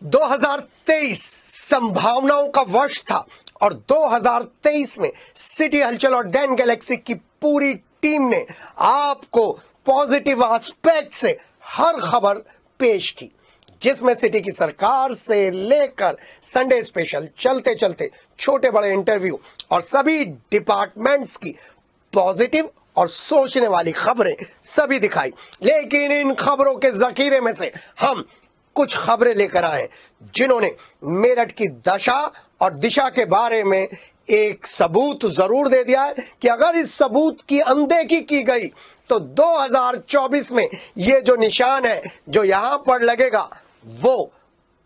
2023 संभावनाओं का वर्ष था और 2023 में सिटी हलचल और डैन गैलेक्सी की पूरी टीम ने आपको पॉजिटिव एस्पेक्ट से हर खबर पेश की, जिसमें सिटी की सरकार से लेकर संडे स्पेशल चलते चलते छोटे बड़े इंटरव्यू और सभी डिपार्टमेंट्स की पॉजिटिव और सोचने वाली खबरें सभी दिखाई। लेकिन इन खबरों के जखीरे में से हम कुछ खबरें लेकर आए जिन्होंने मेरठ की दशा और दिशा के बारे में एक सबूत जरूर दे दिया है कि अगर इस सबूत की अनदेखी की गई तो 2024 में ये जो निशान है जो यहां पर लगेगा वो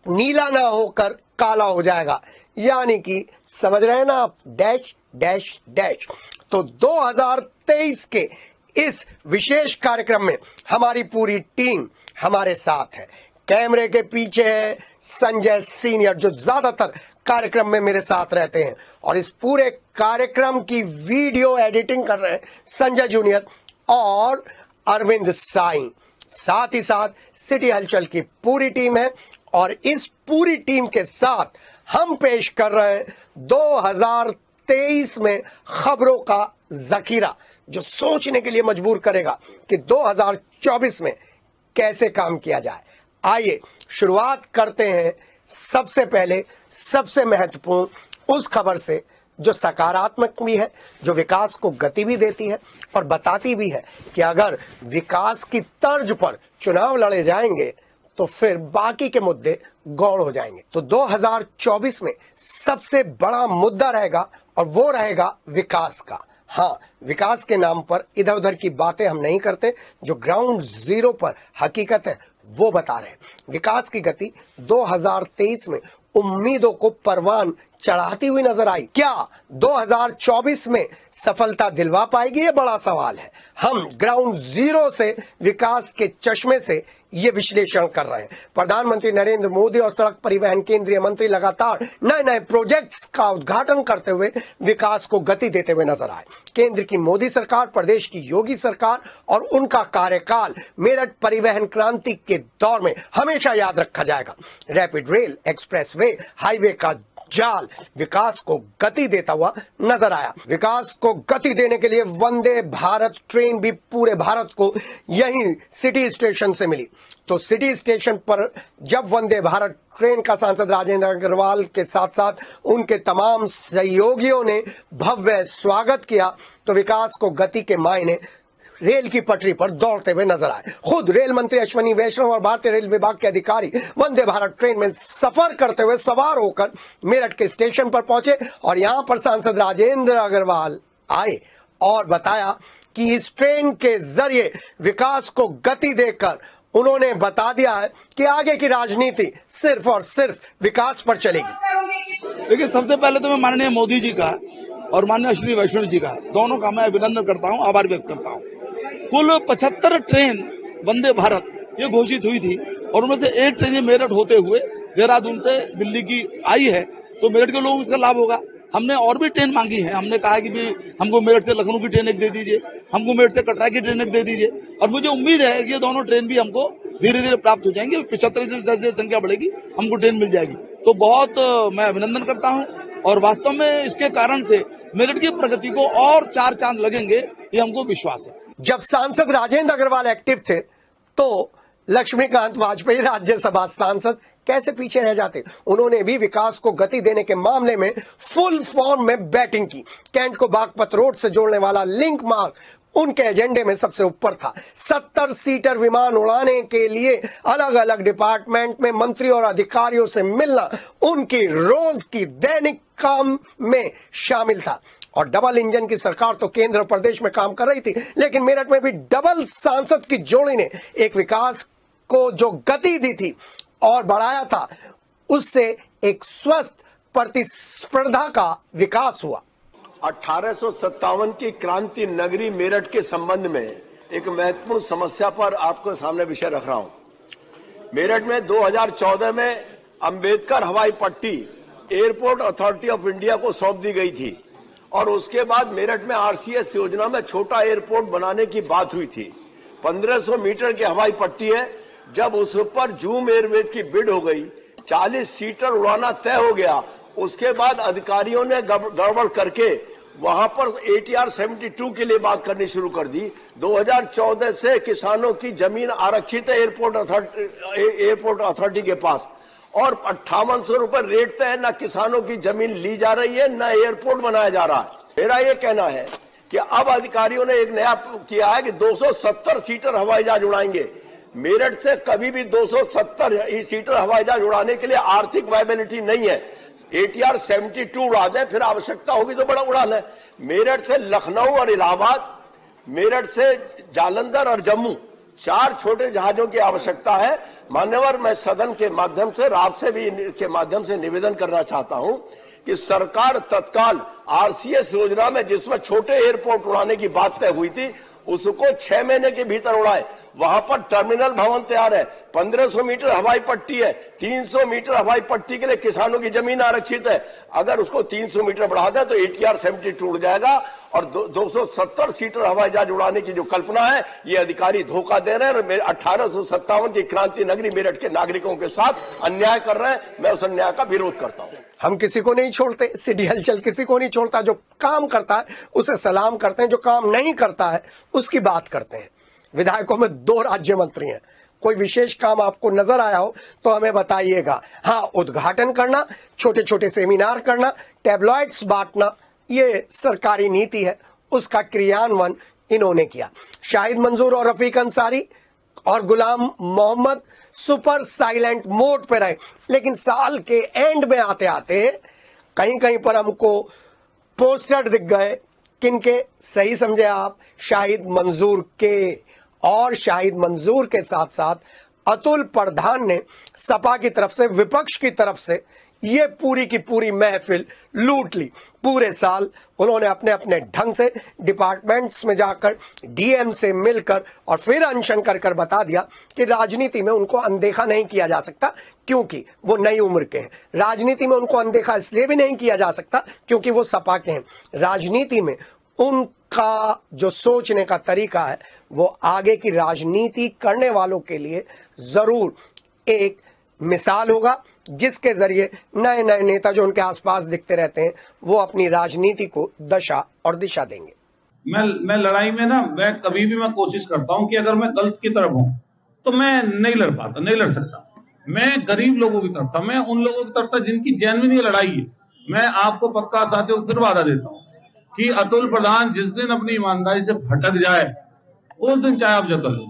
नीला ना होकर काला हो जाएगा, यानी कि समझ रहे हैं ना आप, डैश डैश डैश। तो 2023 के इस विशेष कार्यक्रम में हमारी पूरी टीम हमारे साथ है। कैमरे के पीछे है संजय सीनियर जो ज्यादातर कार्यक्रम में मेरे साथ रहते हैं, और इस पूरे कार्यक्रम की वीडियो एडिटिंग कर रहे हैं संजय जूनियर और अरविंद साईं। साथ ही साथ सिटी हलचल की पूरी टीम है और इस पूरी टीम के साथ हम पेश कर रहे हैं 2023 में खबरों का जखीरा जो सोचने के लिए मजबूर करेगा कि 2024 में कैसे काम किया जाए। आइए शुरुआत करते हैं सबसे पहले सबसे महत्वपूर्ण उस खबर से जो सकारात्मक भी है, जो विकास को गति भी देती है और बताती भी है कि अगर विकास की तर्ज पर चुनाव लड़े जाएंगे तो फिर बाकी के मुद्दे गौण हो जाएंगे। तो 2024 में सबसे बड़ा मुद्दा रहेगा और वो रहेगा विकास का। हाँ, विकास के नाम पर इधर उधर की बातें हम नहीं करते, जो ग्राउंड जीरो पर हकीकत है वो बता रहे हैं। विकास की गति 2023 में उम्मीदों को परवान चढ़ाती हुई नजर आई। क्या 2024 में सफलता दिलवा पाएगी, ये बड़ा सवाल है। हम ग्राउंड जीरो से विकास के चश्मे से ये विश्लेषण कर रहे हैं। प्रधानमंत्री नरेंद्र मोदी और सड़क परिवहन केंद्रीय मंत्री लगातार नए नए प्रोजेक्ट्स का उद्घाटन करते हुए विकास को गति देते हुए नजर आए। केंद्र की मोदी सरकार, प्रदेश की योगी सरकार और उनका कार्यकाल मेरठ परिवहन क्रांति के दौर में हमेशा याद रखा जाएगा। रैपिड रेल, एक्सप्रेसवे, हाईवे का जाल विकास को गति देता हुआ नजर आया। विकास को गति देने के लिए वंदे भारत ट्रेन भी पूरे भारत को यहीं सिटी स्टेशन से मिली। तो सिटी स्टेशन पर जब वंदे भारत ट्रेन का सांसद राजेंद्र अग्रवाल के साथ साथ उनके तमाम सहयोगियों ने भव्य स्वागत किया तो विकास को गति के मायने रेल की पटरी पर दौड़ते हुए नजर आए। खुद रेल मंत्री अश्विनी वैष्णव और भारतीय रेल विभाग के अधिकारी वंदे भारत ट्रेन में सफर करते हुए सवार होकर मेरठ के स्टेशन पर पहुंचे और यहां पर सांसद राजेंद्र अग्रवाल आए और बताया कि इस ट्रेन के जरिए विकास को गति देकर उन्होंने बता दिया है कि आगे की राजनीति सिर्फ और सिर्फ विकास पर चलेगी। देखिए, सबसे पहले तो मैं माननीय मोदी जी का और माननीय अश्विनी वैष्णव जी का दोनों का मैं अभिनंदन करता हूं, आभार व्यक्त करता हूं। कुल 75 ट्रेन वंदे भारत ये घोषित हुई थी और उनमें से 1 ट्रेन मेरठ होते हुए देहरादून से दिल्ली की आई है, तो मेरठ के लोगों को इसका लाभ होगा। हमने और भी ट्रेन मांगी है, हमने कहा कि भी हमको मेरठ से लखनऊ की ट्रेन एक दे दीजिए, हमको मेरठ से कटरा की ट्रेन एक दे दीजिए, और मुझे उम्मीद है कि ये दोनों ट्रेन भी हमको धीरे धीरे प्राप्त हो जाएंगे। 75 से जैसे संख्या बढ़ेगी हमको ट्रेन मिल जाएगी। तो बहुत मैं अभिनंदन करता हूँ और वास्तव में इसके कारण से मेरठ की प्रगति को और 4 चांद लगेंगे, ये हमको विश्वास है। जब सांसद राजेंद्र अग्रवाल एक्टिव थे तो लक्ष्मीकांत वाजपेयी राज्यसभा सांसद कैसे पीछे रह जाते। उन्होंने भी विकास को गति देने के मामले में फुल फॉर्म में बैटिंग की। कैंट को बागपत रोड से जोड़ने वाला लिंक मार्ग उनके एजेंडे में सबसे ऊपर था। 70 सीटर विमान उड़ाने के लिए अलग अलग डिपार्टमेंट में मंत्री और अधिकारियों से मिलना उनकी रोज की दैनिक काम में शामिल था। और डबल इंजन की सरकार तो केंद्र और प्रदेश में काम कर रही थी, लेकिन मेरठ में भी डबल सांसद की जोड़ी ने एक विकास को जो गति दी थी और बढ़ाया था, उससे एक स्वस्थ प्रतिस्पर्धा का विकास हुआ। 1857 की क्रांति नगरी मेरठ के संबंध में एक महत्वपूर्ण समस्या पर आपको सामने विषय रख रहा हूं। मेरठ में 2014 में अंबेडकर हवाई पट्टी एयरपोर्ट अथॉरिटी ऑफ इंडिया को सौंप दी गई थी और उसके बाद मेरठ में आरसीएस योजना में छोटा एयरपोर्ट बनाने की बात हुई थी। 1500 मीटर की हवाई पट्टी है। जब उस पर जूम एयरवेज की बिड हो गई 40 सीटर उड़ाना तय हो गया। उसके बाद अधिकारियों ने गड़बड़ करके वहां पर ATR 72 के लिए बात करनी शुरू कर दी। 2014 से किसानों की जमीन आरक्षित है एयरपोर्ट अथॉरिटी के पास, और 5800 रुपए रेट तय है। न किसानों की जमीन ली जा रही है, न एयरपोर्ट बनाया जा रहा है। मेरा यह कहना है कि अब अधिकारियों ने एक नया किया है कि 270 सीटर हवाई जहाज उड़ाएंगे। मेरठ से कभी भी 270 सीटर हवाई जहाज उड़ाने के लिए आर्थिक वायबिलिटी नहीं है। ATR 72 उड़ा दें, फिर आवश्यकता होगी तो बड़ा उड़ा लें। मेरठ से लखनऊ और इलाहाबाद, मेरठ से जालंधर और जम्मू 4 छोटे जहाजों की आवश्यकता है। मान्यवर, मैं सदन के माध्यम से, आपसे भी के माध्यम से निवेदन करना चाहता हूं कि सरकार तत्काल RCS योजना में जिसमें छोटे एयरपोर्ट उड़ाने की बात तय हुई थी, उसको 6 महीने के भीतर उड़ाए। वहां पर टर्मिनल भवन तैयार है, 1500 मीटर हवाई पट्टी है, 300 मीटर हवाई पट्टी के लिए किसानों की जमीन आरक्षित है। अगर उसको 300 मीटर बढ़ा दे तो ATR 72 उड़ जाएगा, और 270 सीटर हवाई जहाज उड़ाने की जो कल्पना है, ये अधिकारी धोखा दे रहे हैं और 1857 की क्रांति नगरी मेरठ के नागरिकों के साथ अन्याय कर रहे हैं। मैं उस अन्याय का विरोध करता हूं। हम किसी को नहीं छोड़ते, सिटी हलचल किसी को नहीं छोड़ता। जो काम करता है उसे सलाम करते हैं, जो काम नहीं करता है उसकी बात करते हैं। विधायकों में 2 राज्य मंत्री हैं। कोई विशेष काम आपको नजर आया हो तो हमें बताइएगा। हाँ, उद्घाटन करना, छोटे छोटे सेमिनार करना, टैबलॉइड्स बांटना, ये सरकारी नीति है, उसका क्रियान्वयन इन्होंने किया। शाहिद मंजूर और रफीक अंसारी और गुलाम मोहम्मद सुपर साइलेंट मोड पे रहे, लेकिन साल के एंड में आते आते कहीं कहीं पर हमको पोस्टर दिख गए। किनके? सही समझे आप, शाहिद मंजूर के। और शाहिद मंजूर के साथ साथ अतुल प्रधान ने सपा की तरफ से, विपक्ष की तरफ से ये पूरी की पूरी महफिल लूट ली। पूरे साल उन्होंने अपने अपने ढंग से डिपार्टमेंट्स में जाकर DM से मिलकर और फिर अनशन कर बता दिया कि राजनीति में उनको अनदेखा नहीं किया जा सकता क्योंकि वो नई उम्र के हैं। राजनीति में उनको अनदेखा इसलिए भी नहीं किया जा सकता क्योंकि वो सपा के हैं। राजनीति में उनका जो सोचने का तरीका है वो आगे की राजनीति करने वालों के लिए जरूर एक मिसाल होगा, जिसके जरिए नए नए नेता जो उनके आसपास दिखते रहते हैं वो अपनी राजनीति को दशा और दिशा देंगे। मैं लड़ाई में ना, मैं कभी भी मैं कोशिश करता हूं कि अगर मैं गलत की तरफ हूं तो मैं नहीं लड़ पाता, नहीं लड़ सकता। मैं गरीब लोगों की तरफ था, मैं उन लोगों की तरफ था जिनकी जेन्युइन लड़ाई है। मैं आपको पक्का साथियों फिर वादा देता हूं कि अतुल प्रधान जिस दिन अपनी ईमानदारी से भटक जाए उस दिन चाहे आप जकड़ लो।